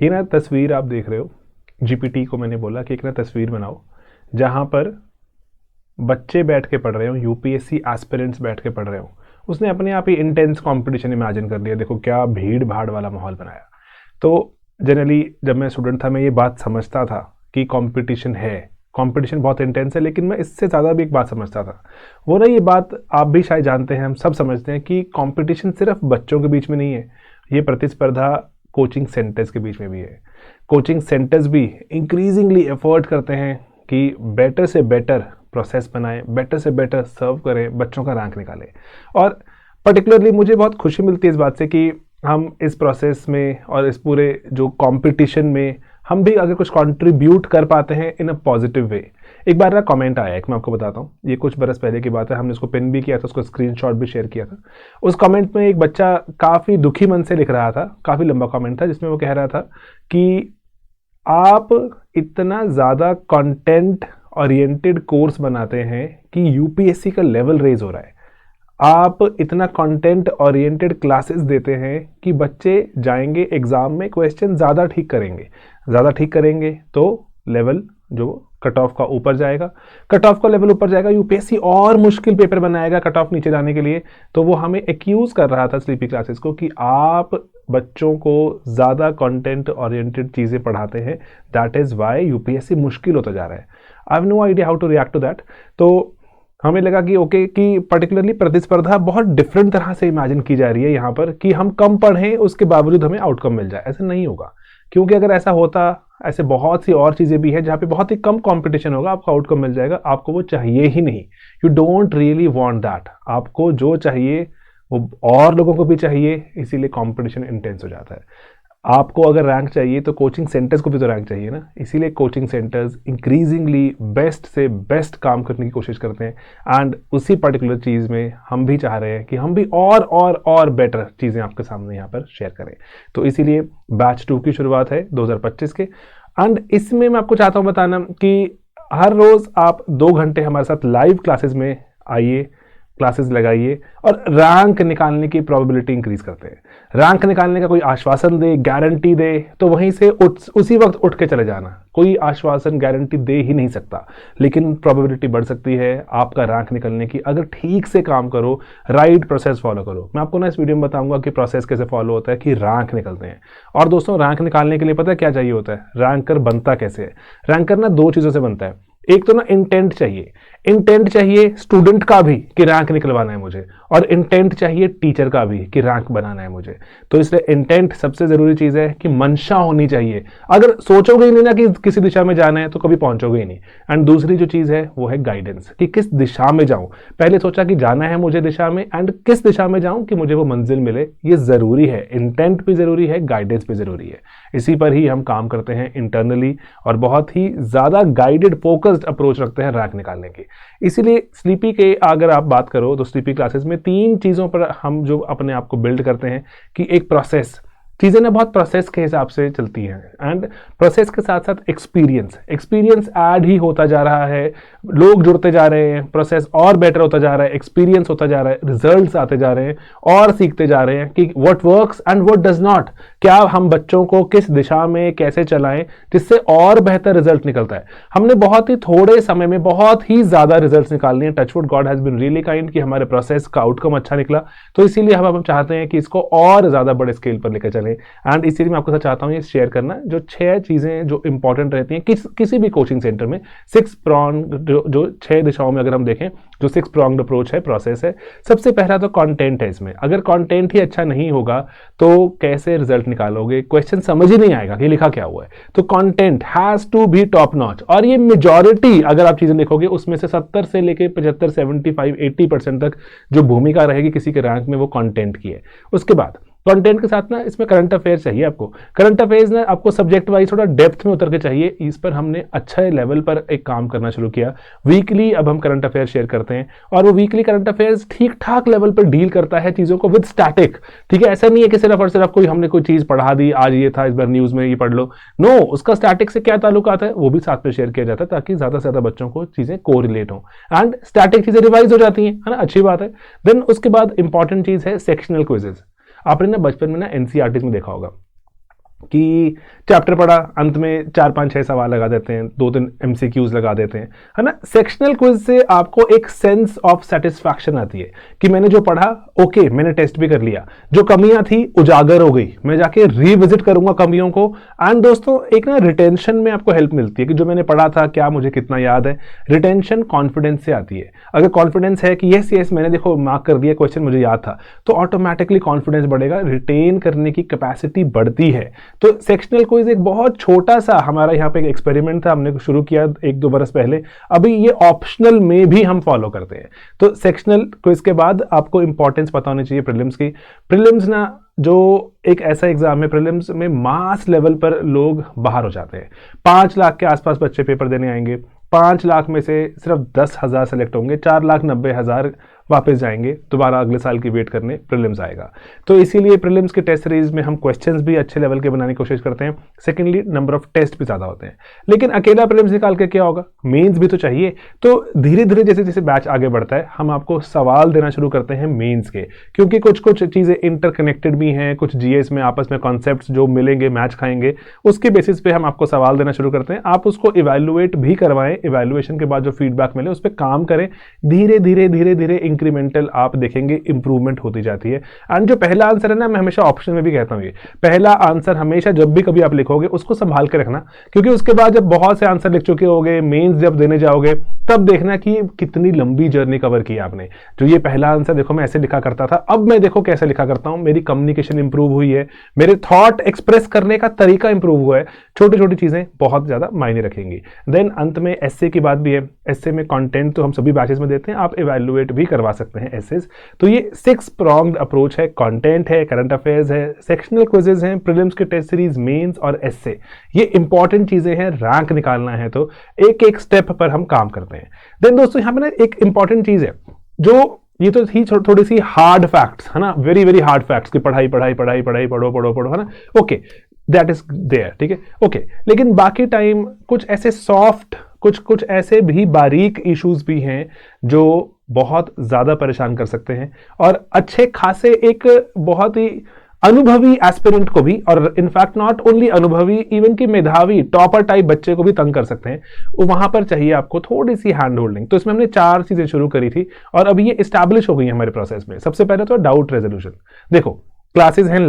ये ना तस्वीर आप देख रहे हो, जीपीटी को मैंने बोला कि एक ना तस्वीर बनाओ जहाँ पर बच्चे बैठ के पढ़ रहे हो, यूपीएससी एस्पिरेंट्स बैठ के पढ़ रहे हो। उसने अपने आप ही इंटेंस कंपटीशन इमेजिन कर लिया, देखो क्या भीड़ भाड़ वाला माहौल बनाया। तो जनरली जब मैं स्टूडेंट था मैं ये बात समझता था कि कंपटीशन है, कंपटीशन बहुत इंटेंस है, लेकिन मैं इससे ज़्यादा भी एक बात समझता था। वो ना ये बात आप भी शायद जानते हैं, हम सब समझते हैं कि कंपटीशन सिर्फ बच्चों के बीच में नहीं है, ये प्रतिस्पर्धा कोचिंग सेंटर्स के बीच में भी है। कोचिंग सेंटर्स भी इंक्रीजिंगली एफर्ट करते हैं कि बेटर से बेटर प्रोसेस बनाएं, बेटर से बेटर सर्व करें, बच्चों का रैंक निकालें। और पर्टिकुलरली मुझे बहुत खुशी मिलती है इस बात से कि हम इस प्रोसेस में और इस पूरे जो कंपटीशन में हम भी अगर कुछ कंट्रीब्यूट कर पाते हैं इन अ पॉजिटिव वे। एक बार ना कमेंट आया, एक मैं आपको बताता हूँ, ये कुछ बरस पहले की बात है, हमने उसको पिन भी किया था, उसको स्क्रीनशॉट भी शेयर किया था। उस कमेंट में एक बच्चा काफ़ी दुखी मन से लिख रहा था, काफ़ी लंबा कमेंट था, जिसमें वो कह रहा था कि आप इतना ज़्यादा कंटेंट ओरिएंटेड कोर्स बनाते हैं कि यूपीएससी का लेवल रेज हो रहा है। आप इतना कंटेंट ओरिएंटेड क्लासेस देते हैं कि बच्चे जाएंगे एग्जाम में क्वेश्चन ज़्यादा ठीक करेंगे, ज़्यादा ठीक करेंगे तो लेवल जो कट ऑफ का ऊपर जाएगा, कट ऑफ का लेवल ऊपर जाएगा, यूपीएससी और मुश्किल पेपर बनाएगा कट ऑफ नीचे जाने के लिए। तो वो हमें एक्यूज कर रहा था स्लीपी क्लासेस को कि आप बच्चों को ज़्यादा कंटेंट ओरिएंटेड चीज़ें पढ़ाते हैं, दैट इज़ वाई यूपीएससी मुश्किल होता जा रहा है। I have no idea how to react to that. तो हमें लगा कि ओके कि पर्टिकुलरली प्रतिस्पर्धा बहुत डिफरेंट तरह से इमेजिन की जा रही है यहाँ पर कि हम कम पढ़ें उसके बावजूद हमें आउटकम मिल जाए। ऐसा नहीं होगा, क्योंकि अगर ऐसा होता, ऐसे बहुत सी और चीज़ें भी हैं जहाँ पे बहुत ही कम कंपटीशन होगा, आपको आउटकम मिल जाएगा। आपको वो चाहिए ही नहीं, you don't really want that. आपको जो चाहिए वो और लोगों को भी चाहिए, इसीलिए कंपटीशन इंटेंस हो जाता है। आपको अगर रैंक चाहिए तो कोचिंग सेंटर्स को भी तो रैंक चाहिए ना, इसीलिए कोचिंग सेंटर्स इंक्रीजिंगली बेस्ट से बेस्ट काम करने की कोशिश करते हैं। एंड उसी पर्टिकुलर चीज़ में हम भी चाह रहे हैं कि हम भी और बेटर चीज़ें आपके सामने यहाँ पर शेयर करें। तो इसीलिए बैच 2 की शुरुआत है 2025 के। एंड इसमें मैं आपको चाहता हूँ बताना कि हर रोज़ आप 2 घंटे हमारे साथ लाइव क्लासेस में आइए, क्लासेस लगाइए और रैंक निकालने की प्रोबेबिलिटी इंक्रीज करते हैं। रैंक निकालने का कोई आश्वासन दे, गारंटी दे, तो वहीं से उसी वक्त उठ के चले जाना। कोई आश्वासन गारंटी दे ही नहीं सकता, लेकिन प्रोबेबिलिटी बढ़ सकती है आपका रैंक निकलने की, अगर ठीक से काम करो, राइट प्रोसेस फॉलो करो। मैं आपको ना इस वीडियो में बताऊंगा कि प्रोसेस कैसे फॉलो होता है कि रैंक निकलते हैं। और दोस्तों, रैंक निकालने के लिए पता है क्या चाहिए होता है? रैंकर बनता कैसे है? रैंकर ना 2 चीज़ों से बनता है। एक तो ना इंटेंट चाहिए, इंटेंट चाहिए स्टूडेंट का भी कि रैंक निकलवाना है मुझे, और इंटेंट चाहिए टीचर का भी कि रैंक बनाना है मुझे। तो इसलिए इंटेंट सबसे जरूरी चीज है कि मंशा होनी चाहिए। अगर सोचोगे ही नहीं ना कि किसी दिशा में जाना है तो कभी पहुंचोगे ही नहीं। एंड दूसरी जो चीज है वो है गाइडेंस, कि किस दिशा में जाऊं। पहले सोचा कि जाना है मुझे दिशा में, एंड किस दिशा में जाऊं कि मुझे वो मंजिल मिले। ये जरूरी है, इंटेंट भी जरूरी है, गाइडेंस भी जरूरी है। इसी पर ही हम काम करते हैं इंटरनली और बहुत ही ज्यादा गाइडेड फोकस्ड अप्रोच रखते हैं रैंक निकालने की। इसीलिए स्लीपी के अगर आप बात करो तो स्लीपी क्लासेस में 3 चीज़ों पर हम जो अपने आप को बिल्ड करते हैं कि एक प्रोसेस, चीज़ें ना बहुत प्रोसेस के हिसाब से चलती हैं, एंड प्रोसेस के साथ साथ एक्सपीरियंस ऐड ही होता जा रहा है, लोग जुड़ते जा रहे हैं, प्रोसेस और बेटर होता जा रहा है, एक्सपीरियंस होता जा रहा है, रिजल्ट्स आते जा रहे हैं और सीखते जा रहे हैं कि what works and what does not. क्या हम बच्चों को किस दिशा में कैसे चलाएं जिससे और बेहतर रिजल्ट निकलता है। हमने बहुत ही थोड़े समय में बहुत ही ज्यादा रिजल्ट्स निकाल लिए। Touchwood, God has been really kind कि हमारे प्रोसेस का आउटकम अच्छा निकला। तो इसीलिए हम चाहते हैं कि इसको और ज्यादा बड़े स्केल पर लेकर चलें। एंड इसीलिए मैं आपके साथ चाहता हूँ ये शेयर करना, जो 6 चीजें जो इंपॉर्टेंट रहती हैं किसी भी कोचिंग सेंटर में। 6 प्रॉन्ग जो 6 दिशाओं में अगर हम देखें, जो 6 प्रॉन्ग्ड अप्रोच है, प्रोसेस है। सबसे पहला तो कंटेंट है। इसमें अगर कंटेंट ही अच्छा नहीं होगा तो कैसे रिजल्ट निकालोगे, क्वेश्चन समझ ही नहीं आएगा कि लिखा क्या हुआ है। तो content has to be top notch. और ये मेजॉरिटी अगर आप चीजें देखोगे उसमें से 70 से लेके 75, 75, 80% तक जो भूमिका रहेगी किसी के रैंक में वो कंटेंट की है। उसके बाद कंटेंट के साथ ना इसमें करंट अफेयर चाहिए आपको। करंट अफेयर्स ना आपको सब्जेक्ट वाइज थोड़ा डेप्थ में उतर के चाहिए। इस पर हमने अच्छे लेवल पर एक काम करना शुरू किया। वीकली अब हम करंट अफेयर शेयर करते हैं और वो वीकली करंट अफेयर्स ठीक ठाक लेवल पर डील करता है चीज़ों को विद स्टैटिक। ठीक है, ऐसा नहीं है कि सिर्फ और सिर्फ कोई हमने कोई चीज़ पढ़ा दी, आज ये था, इस बार न्यूज़ में ये पढ़ लो। नो, उसका स्टैटिक से क्या ताल्लुकात है वो भी साथ में शेयर किया जाता है ताकि ज़्यादा से ज़्यादा बच्चों को चीज़ें कोरिलेट हो एंड स्टैटिक चीज़ें रिवाइज हो जाती हैं, है ना, अच्छी बात है। देन उसके बाद इंपॉर्टेंट चीज़ है सेक्शनल क्विजेज। आपने ना बचपन में ना एनसीईआरटी में देखा होगा कि चैप्टर पढ़ा, अंत में 4-5-6 सवाल लगा देते हैं, 2-3 MCQs लगा देते हैं, है ना। सेक्शनल क्विज से आपको एक सेंस ऑफ सेटिस्फैक्शन आती है कि मैंने जो पढ़ा, ओके मैंने टेस्ट भी कर लिया, जो कमियां थी उजागर हो गई, मैं जाके रिविजिट करूंगा कमियों को। एंड दोस्तों एक ना रिटेंशन में आपको हेल्प मिलती है कि जो मैंने पढ़ा था क्या मुझे कितना याद है। रिटेंशन कॉन्फिडेंस से आती है। अगर कॉन्फिडेंस है कि यस मैंने देखो मार्क कर दिया, क्वेश्चन मुझे याद था, तो ऑटोमेटिकली कॉन्फिडेंस बढ़ेगा, रिटेन करने की कैपेसिटी बढ़ती है। तो सेक्शनल क्विज एक बहुत छोटा सा हमारा यहाँ पे एक एक्सपेरिमेंट था, हमने शुरू किया 1-2 बरस पहले, अभी ये ऑप्शनल में भी हम फॉलो करते हैं। तो सेक्शनल क्विज के बाद आपको इंपॉर्टेंस पता होनी चाहिए प्रीलिम्स की। प्रीलिम्स ना जो एक ऐसा एग्जाम है, प्रीलिम्स में मास लेवल पर लोग बाहर हो जाते हैं। 5 लाख के आसपास बच्चे पेपर देने आएंगे, 5 लाख में से सिर्फ 10,000 सेलेक्ट होंगे, 4,90,000 वापस जाएंगे दोबारा अगले साल की वेट करने, प्रीलिम्स आएगा। तो इसीलिए प्रीलिम्स के टेस्ट सीरीज में हम क्वेश्चंस भी अच्छे लेवल के बनाने की कोशिश करते हैं। सेकेंडली नंबर ऑफ टेस्ट भी ज़्यादा होते हैं। लेकिन अकेला प्रीलिम्स निकाल के क्या होगा, मेंस भी तो चाहिए। तो धीरे धीरे जैसे जैसे बैच आगे बढ़ता है हम आपको सवाल देना शुरू करते हैं मेंस के, क्योंकि कुछ कुछ चीज़ें इंटरकनेक्टेड भी हैं, कुछ जीएस में आपस में कॉन्सेप्ट्स जो मिलेंगे मैच खाएंगे, उसके बेसिस पे हम आपको सवाल देना शुरू करते हैं। आप उसको इवैल्यूएट भी करवाएं, इवैल्यूएशन के बाद जो फीडबैक मिले उस पर काम करें। धीरे धीरे धीरे धीरे इंक्रीमेंटल आप देखेंगे इंप्रूवमेंट होती जाती है। एंड जो पहला आंसर है ना, मैं हमेशा ऑप्शन में भी कहता हूं, ये पहला आंसर हमेशा जब भी कभी आप लिखोगे उसको संभाल के रखना, क्योंकि उसके बाद जब बहुत से आंसर लिख चुके होगे, मेंस जब देने जाओगे तब देखना कि कितनी लंबी जर्नी कवर की आपने। जो ये पहला आंसर देखो मैं ऐसे लिखा करता था, अब मैं देखो कैसे लिखा करता हूं, मेरी कम्युनिकेशन इंप्रूव हुई है, मेरे थॉट एक्सप्रेस करने का तरीका इंप्रूव हुआ है। छोटी छोटी चीजें बहुत ज्यादा मायने रखेंगी। देन अंत में एसए की बात भी है। एसए में कंटेंट तो हम सभी बैचेस में देते हैं, आप इवैल्यूएट भी करवा सकते हैं एसेस। तो ये 6 pronged अप्रोच है, कंटेंट है, करंट अफेयर्स है, सेक्शनल क्विजेज हैं, प्रीलिम्स के टेस्ट सीरीज, मेंस और एसए। ये इंपॉर्टेंट चीजें हैं, रैंक निकालना है तो एक एक स्टेप पर हम काम करते हैं। देन दोस्तों यहाँ पे ना एक इंपॉर्टेंट चीज है, जो ये तो थी थोड़ी सी हार्ड फैक्ट्स, है ना, वेरी वेरी हार्ड फैक्ट्स की पढ़ाई पढ़ाई पढ़ाई पढ़ाई पढ़ो पढ़ो पढ़ो, है ना, ओके दैट इज देयर, ठीक है, ओके। लेकिन बाकी टाइम कुछ ऐसे सॉफ्ट, कुछ ऐसे भी बारीक इश्यूज भी हैं जो बहुत ज्यादा परेशान कर सकते हैं, और अच्छे खासे एक बहुत ही अनुभवी एस्पिरेंट को भी, और इनफैक्ट नॉट ओनली अनुभवी, इवन कि मेधावी टॉपर टाइप बच्चे को भी तंग कर सकते हैं। वहां पर चाहिए आपको थोड़ी सी हैंड होल्डिंग। तो इसमें हमने 4 चीजें शुरू करी थी और अभी ये एस्टैब्लिश हो गई है हमारे प्रोसेस में। सबसे पहले तो डाउट रेजोल्यूशन। देखो क्लासेस हैं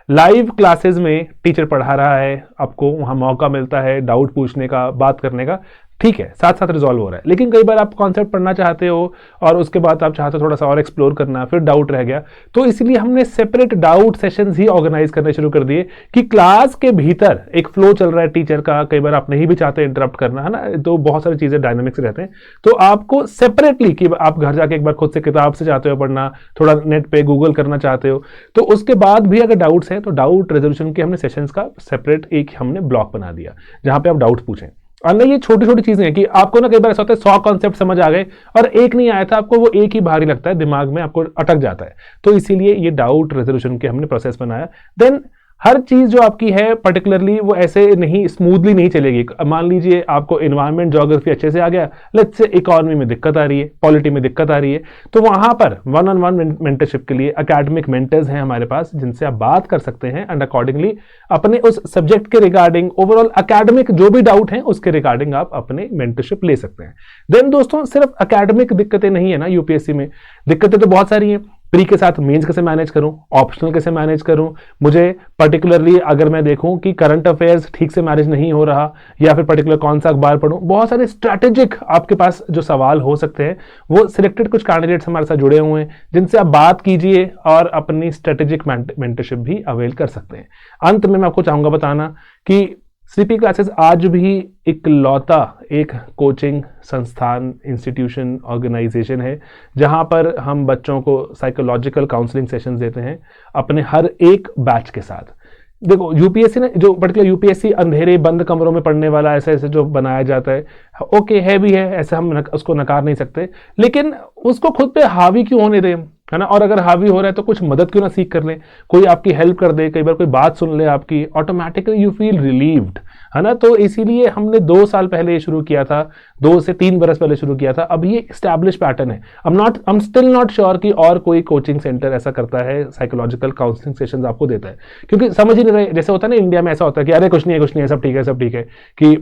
लाइव क्लासेस में टीचर पढ़ा रहा है, आपको वहां मौका मिलता है डाउट पूछने का, बात करने का, ठीक है, साथ साथ रिजॉल्व हो रहा है। लेकिन कई बार आप कॉन्सेप्ट पढ़ना चाहते हो और उसके बाद आप चाहते हो थोड़ा सा और एक्सप्लोर करना, फिर डाउट रह गया, तो इसलिए हमने सेपरेट डाउट सेशंस ही ऑर्गेनाइज करने शुरू कर दिए कि क्लास के भीतर एक फ्लो चल रहा है टीचर का, कई बार आप नहीं भी चाहते इंटरप्ट करना, है ना, तो बहुत सारी चीजें डायनामिक्स रहते हैं। तो आपको सेपरेटली कि आप घर जाके एक बार खुद से किताब से चाहते हो पढ़ना, थोड़ा नेट पे गूगल करना चाहते हो, तो उसके बाद भी अगर डाउट्स हैं तो डाउट रेजोल्यूशन के हमने सेशंस का सेपरेट एक हमने ब्लॉक बना दिया जहां पे आप डाउट पूछें। और नहीं, ये छोटी छोटी चीजें हैं कि आपको ना कई बार ऐसा होता है 100 कॉन्सेप्ट समझ आ गए और एक नहीं आया था, आपको वो एक ही भारी लगता है, दिमाग में आपको अटक जाता है। तो इसीलिए ये डाउट रेजोल्यूशन के हमने प्रोसेस बनाया। देन हर चीज जो आपकी है पर्टिकुलरली वो ऐसे नहीं स्मूथली नहीं चलेगी। मान लीजिए आपको एनवायरमेंट ज्योग्राफी अच्छे से आ गया, लेट्स से इकोनॉमी में दिक्कत आ रही है, पॉलिटी में दिक्कत आ रही है, तो वहां पर 1-on-1 मेंटरशिप के लिए एकेडमिक मेंटर्स हैं हमारे पास जिनसे आप बात कर सकते हैं एंड अकॉर्डिंगली अपने उस सब्जेक्ट के रिगार्डिंग ओवरऑल एकेडमिक जो भी डाउट हैं उसके रिगार्डिंग आप अपने मेंटरशिप ले सकते हैं। देन दोस्तों सिर्फ एकेडमिक दिक्कतें नहीं है ना, यूपीएससी में दिक्कतें तो बहुत सारी हैं। प्री के साथ मेंस कैसे मैनेज करूं, ऑप्शनल कैसे मैनेज करूं, मुझे पर्टिकुलरली अगर मैं देखूं कि करंट अफेयर्स ठीक से मैनेज नहीं हो रहा, या फिर पर्टिकुलर कौन सा अखबार पढूं, बहुत सारे स्ट्रैटेजिक आपके पास जो सवाल हो सकते हैं वो सिलेक्टेड कुछ कैंडिडेट्स हमारे साथ जुड़े हुए हैं जिनसे आप बात कीजिए और अपनी स्ट्रैटेजिक मेंटरशिप भी अवेल कर सकते हैं। अंत में मैं आपको चाहूंगा बताना कि सीपी क्लासेस आज भी इकलौता एक कोचिंग संस्थान, इंस्टीट्यूशन, ऑर्गेनाइजेशन है जहां पर हम बच्चों को साइकोलॉजिकल काउंसलिंग सेशंस देते हैं अपने हर एक बैच के साथ। देखो यूपीएससी ने जो पर्टिकुलर यूपीएससी अंधेरे बंद कमरों में पढ़ने वाला ऐसे ऐसे जो बनाया जाता है, ओके है भी है, ऐसे हम उसको नकार नहीं सकते, लेकिन उसको खुद पे हावी क्यों होने दें, है ना। और अगर हावी हो रहा है तो कुछ मदद क्यों ना सीख कर ले, कोई आपकी हेल्प कर दे, कई बार कोई बात सुन ले आपकी, ऑटोमेटिकली यू फील रिलीव्ड, है ना। तो इसीलिए हमने 2 साल पहले ये शुरू किया था, 2 से 3 बरस पहले शुरू किया था। अब ये स्टैब्लिश पैटर्न है। I'm still not sure कि और कोई कोचिंग सेंटर ऐसा करता है, साइकोलॉजिकल काउंसलिंग सेशंस आपको देता है, क्योंकि समझ ही नहीं रहे। जैसे होता है ना इंडिया में, ऐसा होता है कि अरे कुछ नहीं है, कुछ नहीं है, सब ठीक है, सब ठीक है, कि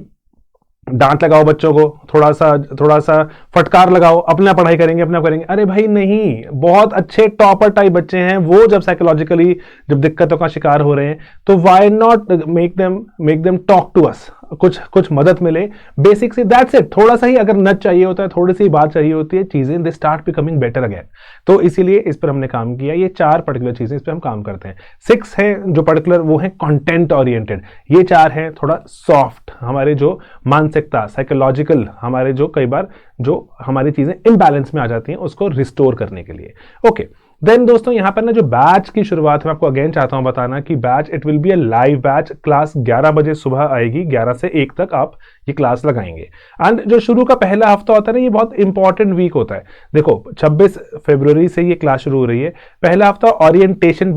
डांट लगाओ बच्चों को, थोड़ा सा फटकार लगाओ, अपना पढ़ाई करेंगे, अपना करेंगे। अरे भाई नहीं, बहुत अच्छे टॉपर टाइप बच्चे हैं वो, जब साइकोलॉजिकली जब दिक्कतों का शिकार हो रहे हैं तो why not make them talk to us, कुछ मदद मिले, बेसिक से, दैट्स इट। थोड़ा सा ही अगर नच चाहिए होता है, थोड़ी सी बात चाहिए होती है, चीजें they start becoming better again. तो इसीलिए इस पर हमने काम किया। ये 4 पर्टिकुलर चीजें इस पर हम काम करते हैं। 6 है जो पर्टिकुलर, वो है कंटेंट ओरिएंटेड। ये 4 है थोड़ा सॉफ्ट, हमारे जो मानसिकता, साइकोलॉजिकल, हमारे जो कई बार जो हमारी चीजें इम्बैलेंस में आ जाती हैं उसको रिस्टोर करने के लिए। ओके, देन दोस्तों यहां पर ना जो बैच की शुरुआत मैं आपको अगेन चाहता हूं बताना कि batch, it will be a live batch. Class 11 बजे सुबह आएगी, 11 से 1 तक आप ये क्लास लगाएंगे। एंड जो शुरू का पहला हफ्ता होता है ना, ये बहुत इंपॉर्टेंट वीक होता है। देखो 26 फरवरी से ये क्लास शुरू हो रही है। पहला हफ्ता ओरिएंटेशन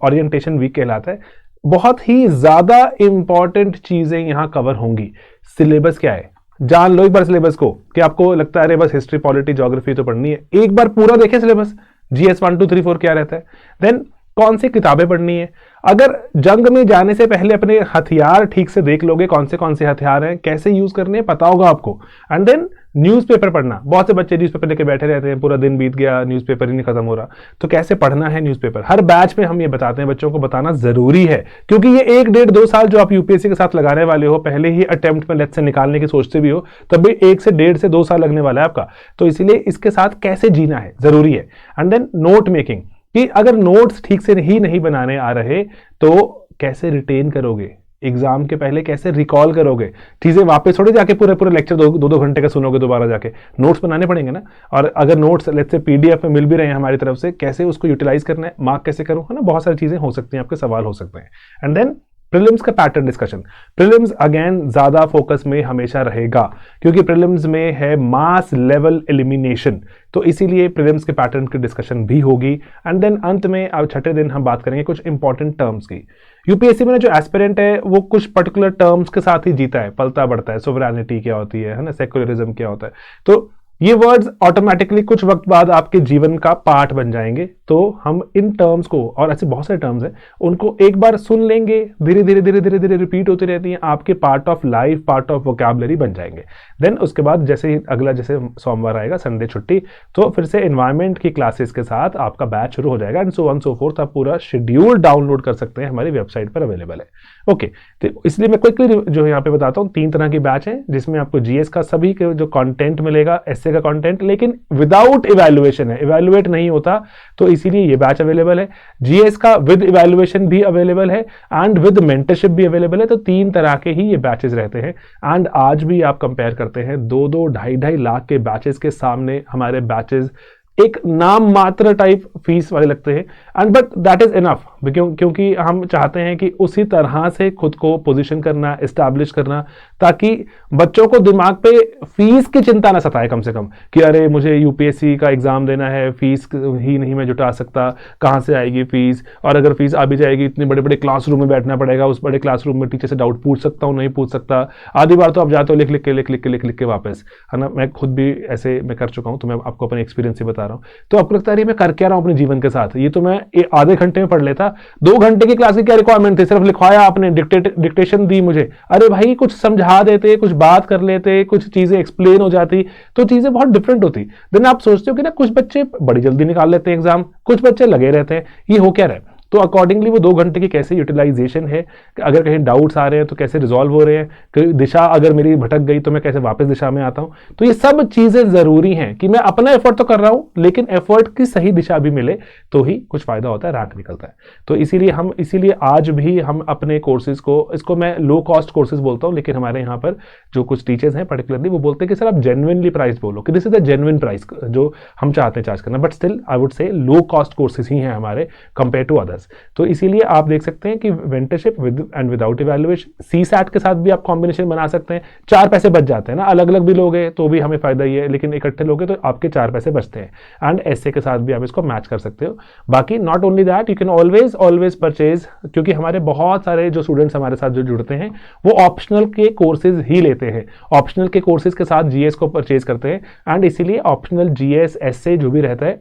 ओरिएंटेशन वीक कहलाता है। बहुत ही ज्यादा इंपॉर्टेंट चीजें यहां कवर होंगी। सिलेबस क्या है जान लो एक बार सिलेबस को, कि आपको लगता है अरे बस हिस्ट्री, पॉलिटी, ज्योग्राफी तो पढ़नी है, एक बार पूरा देखें सिलेबस, जीएस 1 2 3 4 क्या रहता है। देन कौन सी किताबें पढ़नी है। अगर जंग में जाने से पहले अपने हथियार ठीक से देख लोगे, कौन से हथियार हैं, कैसे यूज करने हैं, पता होगा आपको। एंड देन न्यूज़पेपर पढ़ना। बहुत से बच्चे न्यूज़पेपर लेके बैठे रहते हैं, पूरा दिन बीत गया, न्यूज़पेपर ही नहीं खत्म हो रहा। तो कैसे पढ़ना है न्यूज़पेपर, हर बैच में हम ये बताते हैं, बच्चों को बताना जरूरी है, क्योंकि ये 1 1.5 2 साल जो आप यूपीएससी के साथ लगाने वाले हो, पहले ही अटेम्प्ट में लेट से निकालने की सोचते भी हो, तब भी 1 से 1.5 से 2 साल लगने वाला है आपका। तो इसीलिए इसके साथ कैसे जीना है जरूरी है। एंड देन नोट मेकिंग, कि अगर नोट्स ठीक से ही नहीं बनाने आ रहे तो कैसे रिटेन करोगे, एग्जाम के पहले कैसे रिकॉल करोगे, चीजें वापस थोड़ी जाके पूरे लेक्चर 2 घंटे का सुनोगे, दोबारा जाके नोट्स बनाने पड़ेंगे ना। और अगर नोट्स लेट्स से पीडीएफ में मिल भी रहे हैं हमारी तरफ से, कैसे उसको यूटिलाइज करना है, मार्क कैसे करूं, है ना। बहुत सारी चीजें हो सकती हैं, आपके सवाल हो सकते हैं। एंड देन प्रीलिम्स का पैटर्न डिस्कशन। प्रीलिम्स अगेन ज्यादा फोकस में हमेशा रहेगा, क्योंकि प्रीलिम्स में है मास लेवल एलिमिनेशन, तो इसीलिए प्रीलिम्स के पैटर्न की डिस्कशन भी होगी। एंड देन अंत में अब 6ठे दिन हम बात करेंगे कुछ इंपॉर्टेंट टर्म्स की। यूपीएससी में जो एस्पिरेंट है वो कुछ पर्टिकुलर टर्म्स के साथ ही जीता है, पलता बढ़ता है। सोवरेनिटी क्या होती है ना, सेक्युलरिज्म क्या होता है, तो ये वर्ड्स ऑटोमेटिकली कुछ वक्त बाद आपके जीवन का पार्ट बन जाएंगे। तो हम इन टर्म्स को, और ऐसे बहुत सारे टर्म्स हैं, उनको एक बार सुन लेंगे, धीरे धीरे रिपीट होती रहती हैं, आपके part of life, part of vocabulary बन जाएंगे। देन उसके बाद जैसे ही अगला, जैसे सोमवार आएगा, संडे छुट्टी, तो फिर से एनवायरमेंट की क्लासेस के साथ आपका बैच शुरू हो जाएगा। And so on so fourth. आप पूरा शेड्यूल डाउनलोड कर सकते हैं, हमारी वेबसाइट पर अवेलेबल है। ओके, तो इसलिए मैं क्विकली जो यहाँ पे बताता हूँ, 3 तरह की बैच है, जिसमें आपको जीएस का सभी के जो कंटेंट मिलेगा, एसए का कंटेंट, लेकिन विदाउट इवैल्यूएशन है, इवैल्यूएट नहीं होता, तो इसीलिए ये बैच अवेलेबल है। जीएस का विद इवैल्यूएशन भी अवेलेबल है एंड विद मेंटरशिप भी अवेलेबल है। तो 3 तरह के ही ये बैचेस रहते हैं। एंड आज भी आप कंपेयर करते हैं 2-2 2.5 लाख के बैचेस के सामने हमारे बैचेस एक नाम मात्र टाइप फीस वाले लगते हैं। And but that is enough, क्योंकि हम चाहते हैं कि उसी तरह से खुद को पोजीशन करना, एस्टैब्लिश करना, ताकि बच्चों को दिमाग पे फीस की चिंता ना सताए, कम से कम, कि अरे मुझे यूपीएससी का एग्जाम देना है, फीस ही नहीं मैं जुटा सकता, कहाँ से आएगी फीस, और अगर फीस आ भी जाएगी इतने बड़े बड़े क्लासरूम में बैठना पड़ेगा, उस बड़े क्लासरूम में टीचर से डाउट पूछ सकता हूँ, नहीं पूछ सकता। आधी बार तो आप जाते हो लिख के वापस, है ना। मैं खुद भी ऐसे मैं कर चुका हूँ, तो मैं आपको अपने एक्सपीरियंस से बता रहा हूँ। तो आपको लगता है मैं कर क्या रहा हूँ अपने जीवन के साथ, ये तो मैं आधे घंटे में पढ़ लेता। 2 घंटे की क्लास की क्या रिक्वायरमेंट थी, सिर्फ लिखवाया आपने, डिक्टेशन दी मुझे, अरे भाई कुछ समझा देते, कुछ बात कर लेते, कुछ चीजें एक्सप्लेन हो जाती, तो चीजें बहुत डिफरेंट होती। देन आप सोचते हो कि ना कुछ बच्चे बड़ी जल्दी निकाल लेते हैं एग्जाम, कुछ बच्चे लगे रहते हैं, ये हो क्या रहा है। तो अकॉर्डिंगली वो 2 घंटे की कैसे यूटिलाइजेशन है, अगर कहीं डाउट्स आ रहे हैं तो कैसे रिजॉल्व हो रहे हैं, कहीं दिशा अगर मेरी भटक गई तो मैं कैसे वापस दिशा में आता हूं। तो ये सब चीजें जरूरी हैं कि मैं अपना एफर्ट तो कर रहा हूं, लेकिन एफर्ट की सही दिशा भी मिले तो ही कुछ फायदा होता है, रैंक निकलता है। तो इसीलिए आज भी हम अपने कोर्सेज को, इसको मैं लो कॉस्ट कोर्सेज बोलता हूं, लेकिन हमारे यहाँ पर जो कुछ टीचर्स हैं पर्टिकुलरली वो बोलते हैं कि सर आप जेन्युइनली प्राइस बोलो, कि this is the genuine price जो हम चाहते हैं चार्ज करना, but still I would say low cost courses ही हैं हमारे कंपेयर टू अदर्स। आइडियाज। तो इसीलिए आप देख सकते हैं कि mentorship with and without evaluation, CSAT के साथ भी आप कॉम्बिनेशन बना सकते हैं, 4 पैसे बच जाते हैं ना। अलग अलग भी लोगे तो भी हमें फायदा ही है, लेकिन इकट्ठे लोगे तो आपके 4 पैसे बचते हैं। एंड एसए के साथ भी आप इसको मैच कर सकते हो। बाकी not only that, you can always purchase, क्योंकि हमारे बहुत सारे जो स्टूडेंट्स हमारे साथ जो जुड़ते हैं वो ऑप्शनल के कोर्सेज ही लेते हैं, ऑप्शनल के कोर्सेज के साथ जीएस को परचेज करते हैं। एंड इसीलिए ऑप्शनल जीएस एसए जो भी रहता है,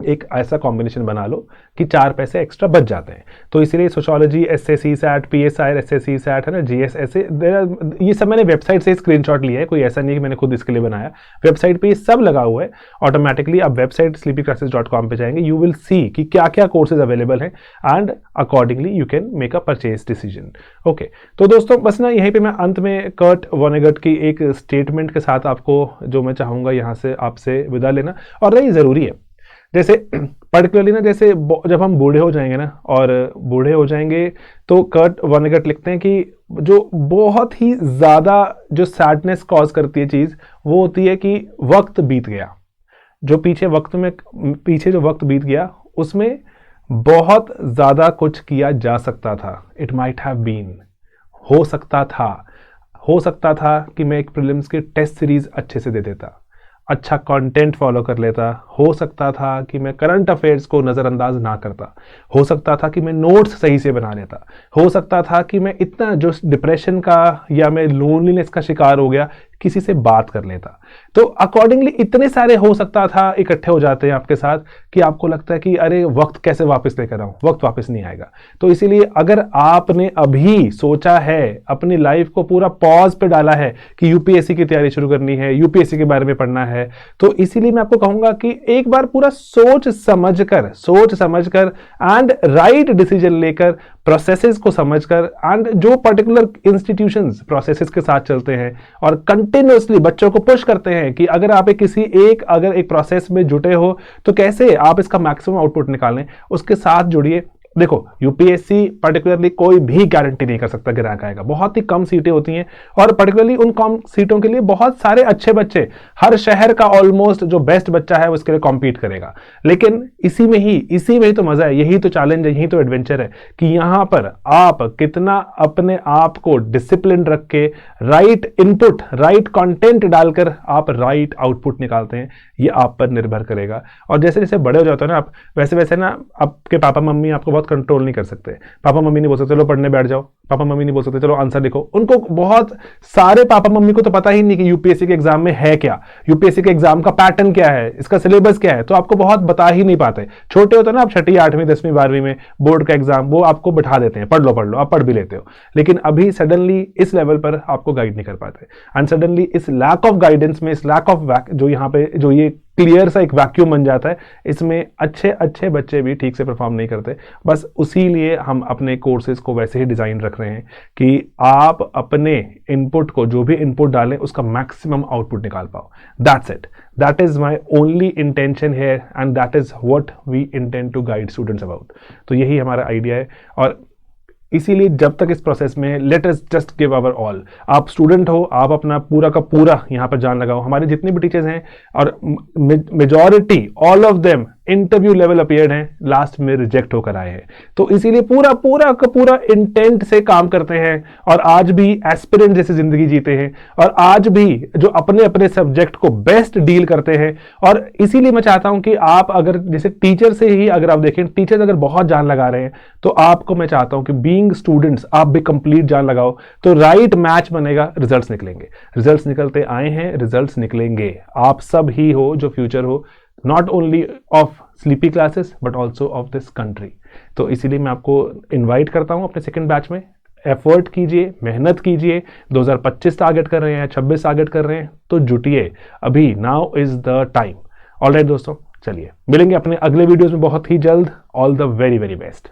एक ऐसा कॉम्बिनेशन बना लो कि 4 पैसे एक्स्ट्रा बच जाते हैं। तो इसीलिए sociology essay CSAT, PSI essay CSAT है ना, जीएस एसए, ये सब मैंने वेबसाइट से स्क्रीनशॉट लिया है, कोई ऐसा नहीं कि मैंने खुद इसके लिए बनाया। वेबसाइट पे ये सब लगा हुआ है ऑटोमेटिकली। आप वेबसाइट sleepyclasses.com पे जाएंगे, यू विल सी कि क्या क्या कोर्सेज अवेलेबल हैं and accordingly you can make a purchase decision. Okay, तो दोस्तों बस ना यहीं पे मैं अंत में कर्ट वोनेगट की एक स्टेटमेंट के साथ आपको जो मैं चाहूँगा यहाँ से आपसे विदा लेना, और ये ज़रूरी है। जैसे पर्टिकुलरली ना, जैसे जब हम बूढ़े हो जाएंगे ना, और बूढ़े हो जाएंगे तो कर्ट वोनेगट लिखते हैं कि जो बहुत ही ज़्यादा जो सैडनेस कॉज करती है चीज़, वो होती है कि वक्त बीत गया। जो पीछे जो वक्त बीत गया उसमें बहुत ज़्यादा कुछ किया जा सकता था। इट माइट हैव बीन, हो सकता था कि मैं एक प्रीलिम्स की टेस्ट सीरीज अच्छे से दे देता, अच्छा कंटेंट फॉलो कर लेता, हो सकता था कि मैं करंट अफेयर्स को नज़रअंदाज ना करता, हो सकता था कि मैं नोट्स सही से बना लेता, हो सकता था कि मैं इतना जो डिप्रेशन का या मैं लोनलीनेस का शिकार हो गया किसी से बात कर लेता। तो अकॉर्डिंगली इतने सारे हो सकता था इकट्ठे हो जाते हैं आपके साथ कि आपको लगता है कि अरे वक्त कैसे वापस लेकर आऊं, वक्त वापस नहीं आएगा। तो इसीलिए अगर आपने अभी सोचा है, अपनी लाइफ को पूरा पॉज पे डाला है कि यूपीएससी की तैयारी शुरू करनी है, यूपीएससी के बारे में पढ़ना है, तो इसीलिए मैं आपको कहूंगा कि एक बार पूरा सोच समझकर एंड राइट डिसीजन लेकर, प्रोसेसेस को समझकर, एंड जो पर्टिकुलर इंस्टीट्यूशंस प्रोसेसेस के साथ चलते हैं और कंटिन्यूअसली बच्चों को पुश करते हैं कि अगर आप अगर एक प्रोसेस में जुटे हो तो कैसे आप इसका मैक्सिमम आउटपुट निकालें, उसके साथ जुड़िए। देखो, यूपीएससी पर्टिकुलरली कोई भी गारंटी नहीं कर सकता कि रैंक आएगा, बहुत ही कम सीटें होती हैं, और पर्टिकुलरली उन कम सीटों के लिए बहुत सारे अच्छे बच्चे, हर शहर का ऑलमोस्ट जो बेस्ट बच्चा है उसके लिए कॉम्पीट करेगा। लेकिन इसी में ही तो मजा है, यही तो चैलेंज है, यही तो एडवेंचर है कि यहां पर आप कितना अपने आप को डिसिप्लिन रख के राइट इनपुट, राइट कंटेंट डालकर आप राइट आउटपुट निकालते हैं, ये आप पर निर्भर करेगा। और जैसे जैसे बड़े हो जाते हो ना आप, वैसे वैसे ना आपके पापा मम्मी आपको कंट्रोल नहीं कर सकते। पापा मम्मी नहीं बोल सकते चलो पढ़ने बैठ जाओ, पापा मम्मी नहीं बोल सकते चलो आंसर लिखो। उनको बहुत सारे पापा मम्मी को तो पता ही नहीं कि यूपीएससी के एग्जाम में है क्या, यूपीएससी के एग्जाम का पैटर्न क्या है, इसका सिलेबस क्या है, तो आपको बहुत बता ही नहीं पाते। छोटे होते ना आप, 6वीं 8वीं 10वीं 12वीं में बोर्ड का एग्जाम, वो आपको बिठा देते हैं, पढ़ लो, आप पढ़ भी लेते हो, लेकिन अभी सडनली इस लेवल पर आपको गाइड नहीं कर पाते। एंड सडनली इस लैक ऑफ गाइडेंस में, इस लैक ऑफ जो यहाँ पे जो ये क्लियर सा एक वैक्यूम बन जाता है, इसमें अच्छे बच्चे भी ठीक से परफॉर्म नहीं करते। बस उसी लिए हम अपने कोर्सेज को वैसे ही डिजाइन रख रहे हैं कि आप अपने इनपुट को, जो भी इनपुट डालें, उसका मैक्सिमम आउटपुट निकाल पाओ। That's it, that is my only intention here and that is what we intend to guide students about. तो यही हमारा आइडिया है, और इसीलिए जब तक इस प्रोसेस में let us just give our all. आप स्टूडेंट हो, आप अपना पूरा का पूरा यहाँ पर जान लगाओ। हमारे जितने भी टीचर्स हैं, और majority all of them interview level appeared हैं, लास्ट में रिजेक्ट होकर आए हैं। तो इसीलिए पूरा इंटेंट से काम करते हैं, और आज भी एस्पिरेंट जैसी जिंदगी जीते हैं, और आज भी जो अपने सब्जेक्ट को बेस्ट डील करते हैं। और इसीलिए मैं चाहता हूं कि आप अगर जैसे टीचर से ही अगर आप देखें, टीचर्स अगर बहुत जान लगा रहे हैं, तो आपको मैं चाहता हूं कि बीइंग स्टूडेंट्स आप भी कंप्लीट जान लगाओ, तो राइट मैच बनेगा, रिजल्ट्स निकलेंगे। रिजल्ट्स निकलते आए हैं, रिजल्ट्स निकलेंगे। आप सब ही हो जो फ्यूचर हो, not only of sleepy classes but also of this country. तो इसीलिए मैं आपको इनवाइट करता हूं अपने सेकंड बैच में। एफर्ट कीजिए, मेहनत कीजिए। 2025 टारगेट कर रहे हैं, 26 टारगेट कर रहे हैं, तो जुटिए, अभी now is the time. Alright दोस्तों, चलिए मिलेंगे अपने अगले वीडियोस में बहुत ही जल्द। All the very very best.